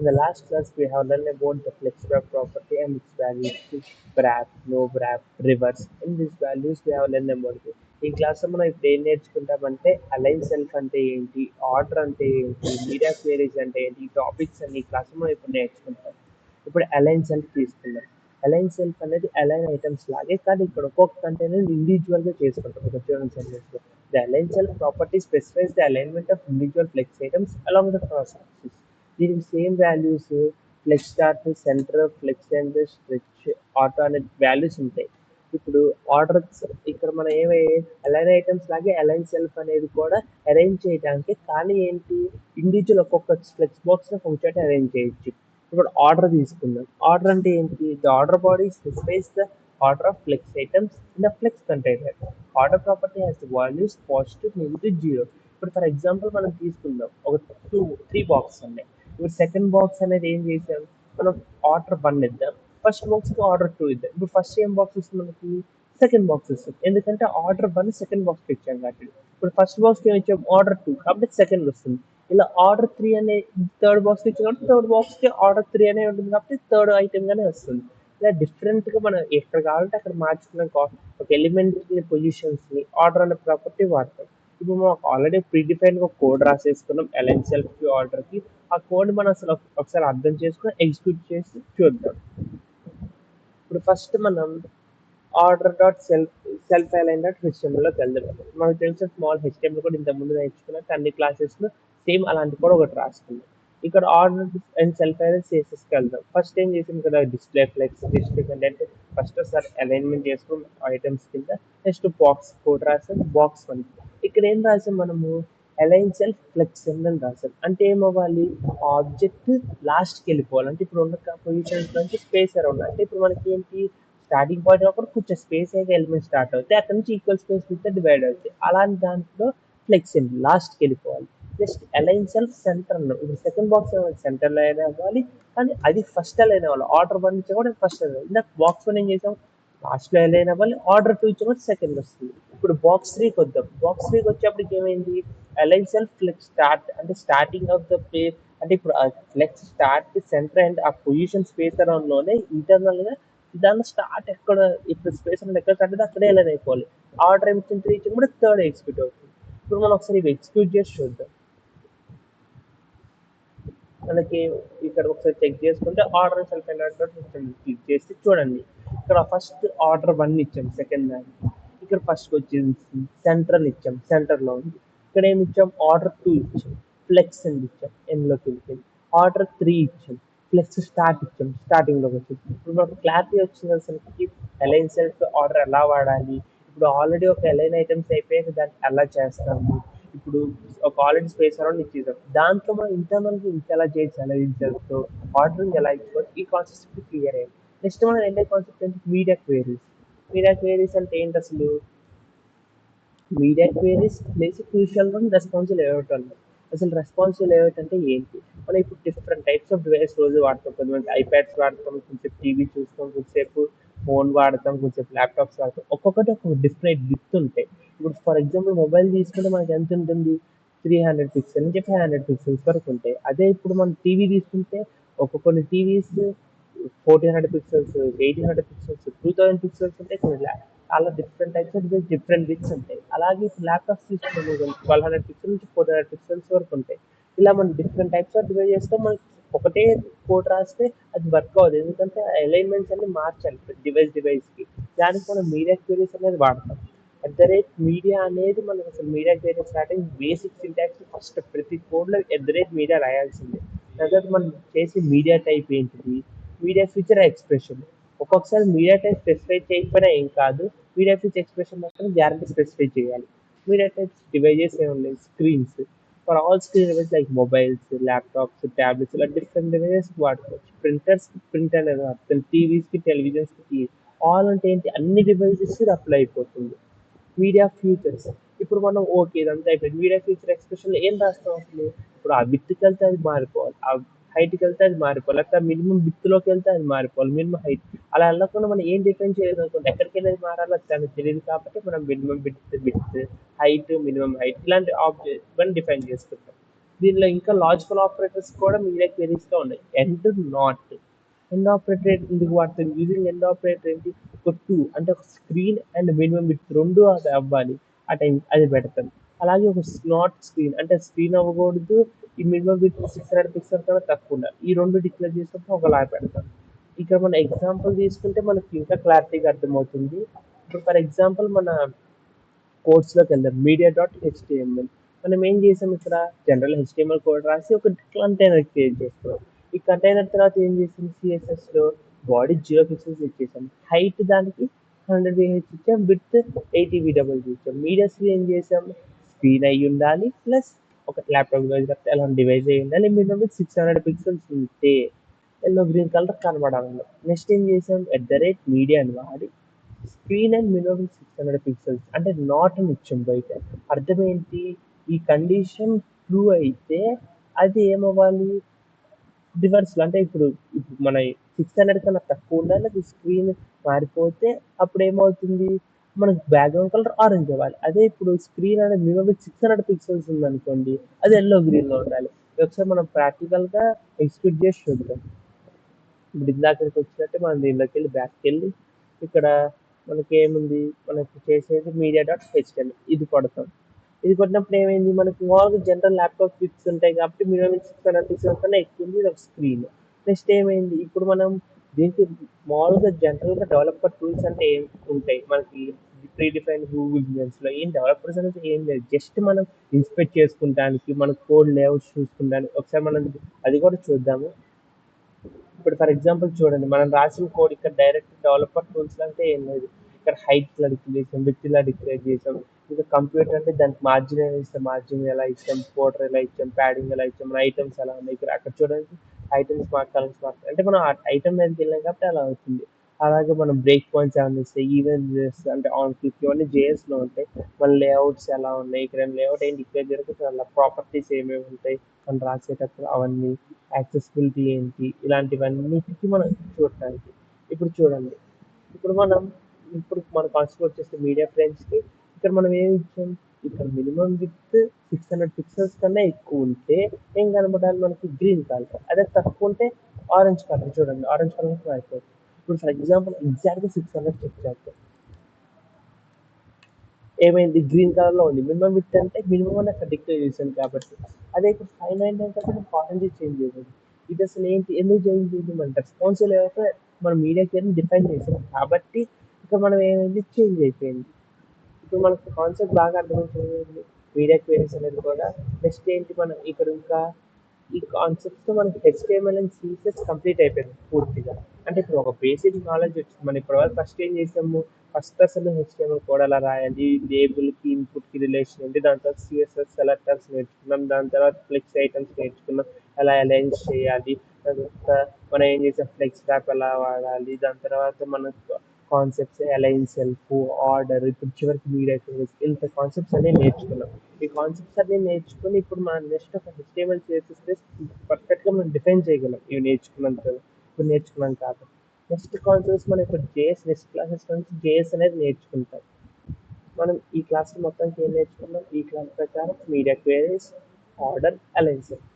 In the last class, we have learned about the flexible property and its values to wrap, no wrap, reverse. In these values, we have learned about it. ఈ క్లాస్లో మనం ఇప్పుడు ఏం నేర్చుకుంటామంటే align self అంటే ఏంటి, order అంటే ఏంటి, media queries అంటే ఏంటి, ఈ టాపిక్స్ అన్ని ఈ క్లాస్లో మనం ఇప్పుడు నేర్చుకుంటాం. ఇప్పుడు అలైన్ సెల్ఫ్ తీసుకుందాం. అలైన్ సెల్ఫ్ అనేది అలైన్ ఐటమ్స్ లాగే, కానీ ఇక్కడ ఒక్కొక్క కంటైనర్ ఇండివిజువల్గా చేసుకుంటాం. ఒక చూడండి సెంటెన్స్లో the align self property specifies the alignment of individual flex items along the process. దీనికి same values flex start, center, flex and stretch, auto అనే వాల్యూస్ ఉంటాయి. ఇప్పుడు ఆర్డర్ ఇక్కడ మనం ఏమై అలైన్ ఐటమ్స్ లాగే అలైన్ సెల్ఫ్ అనేది కూడా అరేంజ్ చేయడానికి, కానీ ఏంటి ఇండివిజువల్ ఒక్కొక్క ఫ్లెక్స్ బాక్స్ ఒక చోట అరేంజ్ చేయొచ్చు. ఇప్పుడు ఆర్డర్ తీసుకుందాం. ఆర్డర్ అంటే ఏంటి? The order body specifies the order of flex items in the flex container. Order property has the values positive, negative, zero. ఇప్పుడు ఫర్ ఎగ్జాంపుల్ మనం తీసుకుందాం, ఒక 3 బాక్స్ ఉన్నాయి. ఇప్పుడు సెకండ్ బాక్స్ అనేది ఏం చేసాం, మనం ఆర్డర్ 1 ఇద్దాం, ఫస్ట్ బాక్స్కి ఆర్డర్ 2 ఇద్దాం. ఇప్పుడు ఫస్ట్ ఏం బాక్స్ వస్తుంది మనకి? సెకండ్ బాక్స్ వస్తుంది, ఎందుకంటే ఆర్డర్ 1 సెకండ్ బాక్స్కి ఇచ్చాం కాబట్టి. ఇప్పుడు ఫస్ట్ బాక్స్కి ఏమి ఇచ్చాం? ఆర్డర్ 2, కాబట్టి సెకండ్ వస్తుంది. ఇలా ఆర్డర్ 3 అనే థర్డ్ బాక్స్కి ఇచ్చాం కాబట్టి థర్డ్ బాక్స్కి ఆర్డర్ 3 అనే ఉంటుంది, కాబట్టి థర్డ్ ఐటెంగానే వస్తుంది. ఇలా డిఫరెంట్గా మనం ఎక్కడ కావాలంటే అక్కడ మార్చుకున్న ఒక ఎలిమెంట్ని, పొజిషన్స్ని ఆర్డర్ అనే ప్రాపర్టీ వాడతాం. ఇప్పుడు మనం ఆల్రెడీ ప్రీడిఫైన్గా కోడ్ రాసేసుకున్నాం అలైన్ సెల్ఫ్కి, ఆర్డర్కి. ఆ కోడ్ మనం అసలు ఒకసారి అర్థం చేసుకుని ఎగ్జిక్యూట్ చేసి చూద్దాం. ఇప్పుడు ఫస్ట్ మనం order dot self align dot హెచ్టిఎంఎల్లోకి వెళ్దాం. మనకు తెలిసిన స్మాల్ హెచ్టిఎంఎల్ కూడా ఇంతకుముందు నేర్చుకున్నాక అన్ని క్లాసెస్లో సేమ్ అలాంటి కూడా ఒకటి రాసుకుందాం. ఇక్కడ ఆర్డర్ అండ్ సెల్ఫ్ అలైన్ సిఎస్ఎస్కి వెళ్దాం. ఫస్ట్ ఏం చేసాం కదా, display flex, display content. First ఒకసారి అలైన్మెంట్ చేసుకుని ఐటమ్స్ కింద నెక్స్ట్ బాక్స్ కోడ్ రాసాం. బాక్స్ 1 ఇక్కడ ఏం రాసాం మనము? అలైన్ సెల్ఫ్ ఫ్లెక్స్ అని రాసాం. అంటే ఏమవ్వాలి? ఆబ్జెక్ట్ లాస్ట్కి వెళ్ళిపోవాలి. అంటే ఇప్పుడు ఉన్న పొజిషన్స్ నుంచి స్పేస్ అరౌండ్, అంటే ఇప్పుడు మనకి ఏంటి, స్టార్టింగ్ పాయింట్ అప్పుడు కొంచెం స్పేస్ అయితే ఎలిమెంట్ స్టార్ట్ అవుతాయి, అక్కడ నుంచి ఈక్వల్ స్పేస్ విత్ డివైడ్ అవుతాయి. అలాంటి దాంట్లో ఫ్లెక్స్ లాస్ట్కి వెళ్ళిపోవాలి. నెక్స్ట్ అలైన్ సెల్ఫ్ సెంటర్ అన్నాం. ఇప్పుడు సెకండ్ బాక్స్ సెంటర్లో అయినా అవ్వాలి, కానీ అది ఫస్ట్ అలైన్ అవ్వాలి. ఆర్డర్ 1 ఇచ్చా కూడా ఫస్ట్ అలైన్. ఇందాక బాక్స్ 1 ఏం చేసాం? లాస్ట్లో అలైన్ అవ్వాలి. ఆర్డర్ 2 ఇచ్చా కూడా సెకండ్ వస్తుంది. ఇప్పుడు బాక్స్ 3కి వద్దాం. బాక్స్ 3కి వచ్చేప్పటికి ఏమైంది? అలైన్ సెల్ఫ్ ఫ్లెక్స్ స్టార్ట్, అంటే స్టార్టింగ్ ఆఫ్ ద ప్లేస్, అంటే ఇప్పుడు ఫ్లెక్స్ స్టార్ట్, సెంటర్ అండ్ ఆ పొజిషన్ స్పేస్ అరౌండ్లోనే ఇంటర్నల్గా దాని స్టార్ట్ ఎక్కడ, ఇప్పుడు స్పేస్ అనేది ఎక్కడ స్టార్ట్ అయితే అక్కడే అలైన్ అయిపోవాలి. ఆర్డర్ ఏమి ఇచ్చిన 3 ఇచ్చిన కూడా థర్డ్ ఎగ్జిక్యూట్ అవుతుంది. ఇప్పుడు మనం ఒకసారి ఇవి ఎగ్జిక్యూట్ చేసి చూద్దాం. మనకి ఇక్కడ ఒకసారి చెక్ చేసుకుంటే ఆర్డర్ సెల్ఫ్ క్లిక్ చేసి చూడండి, ఇక్కడ ఫస్ట్ ఆర్డర్ 1 ఇచ్చాం, సెకండ్ దాన్ని ఇక్కడ ఫస్ట్ వచ్చేసి సెంట్రల్ ఇచ్చాం, సెంటర్లో ఉంది. ఇక్కడ ఏమి ఇచ్చాం? ఆర్డర్ 2 ఇచ్చాం, ఫ్లెక్స్ అని ఇచ్చాం, ఎన్లోకి వెళ్ళిపోయింది. ఆర్డర్ 3 ఇచ్చాం, ఫ్లెక్స్ స్టార్ట్ ఇచ్చాం, స్టార్టింగ్లోకి వచ్చింది. ఇప్పుడు మనకు క్లారిటీ వచ్చింది అసలుకి అలైన్ సెల్ఫ్ ఆర్డర్ ఎలా వాడాలి. ఇప్పుడు ఆల్రెడీ ఒక అలైన్ ఐటమ్స్ అయిపోయాక దాన్ని ఎలా చేస్తాము. ఇప్పుడు ఒక ఆల్రెడీ స్పేస్ అరౌండ్ ఇచ్చేసాం, దాంట్లో మనం ఇంటర్నల్గా ఇంకెలా చేయొచ్చు, అలైన్ సెల్ఫ్తో ఆర్డరింగ్ ఎలా ఇచ్చుకోవచ్చు, ఈ కాన్సెప్ట్ క్లియర్ అయ్యింది. నెక్స్ట్ మనం రెండో కాన్సెప్ట్ ఏంటి? Media queries. మీడియా క్వేరీస్ అంటే ఏంటి అసలు? Media queries plays crucial role responsive layout అన్నారు. అసలు రెస్పాన్సివ్ లేఅవుట్ అంటే ఏంటి? మనం ఇప్పుడు డిఫరెంట్ టైప్స్ ఆఫ్ డివైస్ రోజు వాడతాం. కొంతమంది ఐప్యాడ్స్ వాడతాం, కొంచెం టీవీ చూస్తాం, కొంచెంసేపు ఫోన్ వాడతాం, కొంచెంసేపు ల్యాప్టాప్స్ వాడతాం. ఒక్కొక్కటి ఒక డిఫరెంట్ విత్ ఉంటాయి. ఇప్పుడు ఫర్ ఎగ్జాంపుల్ మొబైల్ తీసుకుంటే మనకి ఎంత ఉంటుంది? 300 పిక్సెల్ నుంచి 500 పిక్సెల్స్ వరకు ఉంటాయి. అదే ఇప్పుడు మనం టీవీ తీసుకుంటే కొన్ని టీవీస్ 1400 పిక్సెల్స్, 1800 పిక్సెల్స్, 2000 పిక్సెల్స్ ఉంటాయి, కొన్ని చాలా డిఫరెంట్ టైప్స్ ఆఫ్ డిఫరెంట్ విత్స్ ఉంటాయి. అలాగే ఇప్పుడు ల్యాప్టాప్స్ తీసుకున్నాము, 1200 పిక్సెల్ నుంచి 1400 పిక్సెల్స్ వరకు ఉంటాయి. ఇలా మనం డిఫరెంట్ టైప్స్ ఆఫ్ డివైడ్ చేస్తే మనకి ఒకటే కోడ్ రాస్తే అది వర్క్ అవ్వదు, ఎందుకంటే అలైన్మెంట్స్ అన్ని మార్చాలి డివైస్కి. దానికి మనం మీడియా క్వెరీస్ అనేది వాడతాం. అట్ ద రేట్ మీడియా అనేది మనకు అసలు media query starting basic syntax first ప్రతి కోడ్లో ఎట్ ద రేట్ మీడియా రాయాల్సిందే. తర్వాత మనం చేసే మీడియా టైప్ ఏంటిది, మీడియా ఫీచర్ ఎక్స్ప్రెషన్. ఒక్కొక్కసారి మీడియా టైప్ స్పెసిఫై చేయకపోయినా ఏం కాదు, మీడియా ఫీచర్ ఎక్స్ప్రెషన్ మాత్రం గ్యారంటీ స్పెసిఫై చేయాలి. మీడియా టైప్స్ డివైజెస్ ఏమున్నాయి? Screens. For all screen device like mobiles, laptops, tablets, ఇలా డిఫరెంట్ డివైజెస్ వాడుకోవచ్చు. ప్రింటర్స్కి ప్రింట్ అనేది వాడుతుంది, టీవీస్కి, టెలివిజన్స్కి టీవీ. ఆల్ అంటే ఏంటి? అన్ని డివైజెస్కి ఇది అప్లై అయిపోతుంది. Media features. ఇప్పుడు మనం ఓకే ఇదంతా అయిపోయింది. మీడియా ఫీచర్ ఎక్స్ప్రెషన్లో ఏం రాస్తాం అసలు? ఇప్పుడు ఆ విత్కి వెళ్తే అది మారిపోవాలి, ఆ హైట్కి వెళ్తే అది మారిపోవాలి, లేకపోతే మినిమం విత్లోకి వెళ్తే అది మారిపోవాలి, మినిమం హైట్. అలా వెళ్ళకుండా మనం ఏం డిఫైన్ చేయలేదు అనుకోండి, ఎక్కడికి వెళ్ళేది మారాలో దానికి తెలియదు, కాబట్టి మనం minimum with, height, minimum height ఇలాంటి ఆబ్జెక్ట్ మనం డిఫైన్ చేసుకుంటాం. దీనిలో ఇంకా లాజికల్ ఆపరేటర్స్ కూడా మీడియా క్వెరీస్‌లో ఉన్నాయి. End, not. ఎండ్ ఆపరేటర్ ఎందుకు వాడతాం? యూజింగ్ ఎండ్ ఆపరేటర్ ఏంటి? ఒక 2 అంటే ఒక స్క్రీన్ అండ్ మినిమమ్ విడ్త్ 2 అది అవ్వాలి. ఆ టైం అది పెడతాం. అలాగే ఒక నాట్ స్క్రీన్ అంటే స్క్రీన్ అవ్వకూడదు. ఈ మినిమమ్ విడ్త్ 600 పిక్సెల్ కన్నా తక్కువ ఉండాలి. ఈ 2 డిక్లేర్ చేసినప్పుడు ఒకలా పెడతాం. ఇక్కడ మన ఎగ్జాంపుల్ తీసుకుంటే మనకి ఇంకా క్లారిటీగా అర్థమవుతుంది. ఇప్పుడు ఫర్ ఎగ్జాంపుల్ మన కోర్స్‌లోకి వెళ్దాం. Media dot HTML. మనం ఏం చేసాం ఇక్కడ జనరల్ హెచ్‌టిఎంఎల్ కోడ్ రాసి ఒక కంటైనర్ క్రియేట్ చేసుకున్నాం. ఈ కంటైనర్ తర్వాత ఏం చేసాం సిఎస్ఎస్‌లో బాడీ 0 పిక్సెల్స్ ఇచ్చేసాం. హైట్ దానికి 100 VH ఇచ్చాం. విడ్త్ 80 VWG ఇచ్చాం. మీడియాస్‌లో ఏం చేసాం స్క్రీన్ అయ్యి ఉండాలి ప్లస్ ఒక ల్యాప్‌టాప్ డివైస్ లేకపోతే ఎలాంటి డివైస్ అయ్యి ఉండాలి. మినిమమ్ 600 పిక్సెల్స్ ఉంటే ఎల్లో గ్రీన్ కలర్ కనబడాలి. నెక్స్ట్ ఏం చేసాం @మీడియా అని వాడి స్క్రీన్ అండ్ మినిమం 600 పిక్సెల్స్ అంటే నాట్ అని ఇచ్చాం బయట. అర్థం ఏంటి? ఈ కండిషన్ ట్రూ అయితే అది ఏమవ్వాలి? రివర్స్‌లో అంటే ఇప్పుడు మన 600 కన్నా తక్కువ ఉండాలి. అది స్క్రీన్ మారిపోతే అప్పుడు ఏమవుతుంది? మనకు బ్యాక్‌గ్రౌండ్ కలర్ ఆరెంజ్ అవ్వాలి. అదే ఇప్పుడు స్క్రీన్ అనేది మినిమమ్ 600 పిక్సెల్స్ ఉందనుకోండి. అది యెల్లో గ్రీన్‌లో ఉండాలి. ఒకసారి మనం ప్రాక్టికల్‌గా ఎగ్జిక్యూట్ చేసి చూద్దాం. ఇప్పుడు ఇందాకడికి వచ్చినట్టే మనం దీనిలోకెళ్ళి బ్యాక్‌కెళ్ళి ఇక్కడ మనకేముంది? మనకి చేసేది మీడియా డాట్ హెచ్‌టిఎంఎల్ ఇది కొడతాం. ఇది కొట్టినప్పుడు ఏమైంది? మనకి మామూలుగా జనరల్ ల్యాప్‌టాప్ పిక్స్ ఉంటాయి కాబట్టి మినిమమ్ 600 పిక్సెల్స్ కన్నా ఎక్కువ ఉంది. ఇదొక స్క్రీన్. నెక్స్ట్ ఏమైంది? ఇప్పుడు మనం దీనికి మామూలుగా జనరల్‌గా డెవలపర్ టూల్స్ అంటే ఏం ఉంటాయి? మనకి ప్రీ డిఫైన్డ్ గూగుల్ ఇమేజ్‌లో ఏం డెవలపర్స్ అనేది ఏం లేదు. జస్ట్ మనం ఇన్స్పెక్ట్ చేసుకుంటానికి, మన కోడ్ లేఅవుట్స్ చూసుకుంటానికి ఒకసారి మనం అది కూడా చూద్దాము. ఇప్పుడు ఫర్ ఎగ్జాంపుల్ చూడండి మనం రాసిన కోడ్ ఇక్కడ డైరెక్ట్ డెవలపర్ టూల్స్ అంటే ఏం లేదు. ఇక్కడ హైట్ ఇలా డిక్లేర్ చేసాం, విడ్త్ ఇలా డిక్లేర్ చేసాం. ఇంకా కంప్యూటర్ అంటే దానికి మార్జిన్ ఎలా ఇస్తాం, మార్జిన్ ఎలా ఇచ్చాం, బోర్డర్ ఎలా ఇచ్చాం, ప్యాడింగ్ ఎలా ఇచ్చాం, మన ఐటమ్స్ ఎలా ఉన్నాయి. ఇక్కడ అక్కడ చూడండి ఐటమ్స్ మార్క్, కలర్స్ మార్క్ అంటే మనం ఆ ఐటమ్ మీదకి వెళ్ళాం కాబట్టి అలా అవుతుంది. అలాగే మనం బ్రేక్ పాయింట్స్ ఏమైనా ఇస్తే ఈవెంట్స్ అంటే ఆన్ క్లిక్ ఇవన్నీ జేఎస్లో ఉంటాయి. మన లేఅవుట్స్ ఎలా ఉన్నాయి, ఇక్కడ లేఅవుట్ ఏం డిక్లేర్ చేయకపోతే అలా ప్రాపర్టీస్ ఏమేమి ఉంటాయి మనం రాసేటప్పుడు అవన్నీ యాక్సెసిబిలిటీ ఏంటి ఇలాంటివన్నిటికి మనం చూడటానికి. ఇప్పుడు చూడండి ఇప్పుడు మనం ఇప్పుడు మన కాన్సెప్ట్ వచ్చేసి మీడియా ఫ్రేమ్స్కి ఇక్కడ మనం ఏమి ఇచ్చాం ఇక్కడ మినిమం విత్ 600 పిక్సెల్స్ కన్నా ఎక్కువ ఉంటే ఏం కనబడాలి మనకి గ్రీన్ కలర్ అదే తక్కువ ఉంటే ఆరెంజ్ కలర్ చూడండి ఆరెంజ్ కలర్ అయిపోతుంది. ఇప్పుడు ఫర్ ఎగ్జాంపుల్ ఎగ్జాక్ట్గా 600 చెక్ చేస్తాం ఏమైంది గ్రీన్ కలర్లో ఉంది మినిమం విత్ అంటే మినిమం అని అక్కడ డిక్లేర్ చేశాను కాబట్టి అదే ఇప్పుడు 599 కాబట్టి మనం ఆరెంజ్ చేంజ్ చేయలేదు. ఇది అసలు ఏంటి ఎందుకు చేంజ్ చేయండి మన రెస్పాన్స్ లేకపోతే మనం మీడియా కేర్ని డిఫైన్ చేసాం కాబట్టి ఇక్కడ మనం ఏమైంది చేంజ్ అయిపోయింది. ఇప్పుడు మనకు కాన్సెప్ట్ బాగా అర్థమవుతుంది మీడియా క్వెరీస్ అనేది కూడా. నెక్స్ట్ ఏంటి మనం ఇక్కడ ఇంకా ఈ కాన్సెప్ట్తో మనకి హెచ్టిఎంఎల్ అండ్ సిఎస్ఎస్ కంప్లీట్ అయిపోయింది పూర్తిగా. అంటే ఇప్పుడు ఒక బేసిక్ నాలెడ్జ్ వచ్చింది. మనం ఇప్పటివరకు ఫస్ట్ ఏం చేసాము ఫస్ట్ అసలు హెచ్టిఎంఎల్ కోడ్ ఎలా రాయాలి, లేబుల్కి ఇన్పుట్కి రిలేషన్ ఏంటి, దాని తర్వాత సిఎస్ఎస్ సెలెక్టర్స్ నేర్చుకున్నాం, దాని తర్వాత ఫ్లెక్స్ ఐటమ్స్ నేర్చుకున్నాం, ఎలా అలైన్స్ చేయాలి, దాని తర్వాత మనం ఏం చేసాం ఫ్లెక్స్ ర్యాప్ ఎలా వాడాలి, దాని తర్వాత మనకు కాన్సెప్ట్స్ అలైన్ సెల్ఫ్ ఆర్డర్ ఇప్పుడు చివరికి మీడియా ఇంత కాన్సెప్ట్స్ అన్నీ నేర్చుకున్నాం. ఈ కాన్సెప్ట్స్ అన్నీ నేర్చుకొని ఇప్పుడు మనం నెక్స్ట్ ఒక హెచ్టిఎంఎల్ చేసేస్తే పర్ఫెక్ట్గా మనం డిఫైన్ చేయగలం ఇవి నేర్చుకున్నంత ఇప్పుడు నేర్చుకున్నాం కాబట్టి. నెక్స్ట్ కాన్సెప్ట్స్ మనం ఇప్పుడు జేఎస్ నెక్స్ట్ క్లాసెస్ నుంచి జేఎస్ అనేది నేర్చుకుంటాం. మనం ఈ క్లాస్ మొత్తానికి ఏం నేర్చుకున్నాం ఈ క్లాస్ ప్రకారం media queries order align self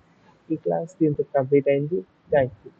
ఈ క్లాస్ దీంతో కంప్లీట్ అయింది. Thank you.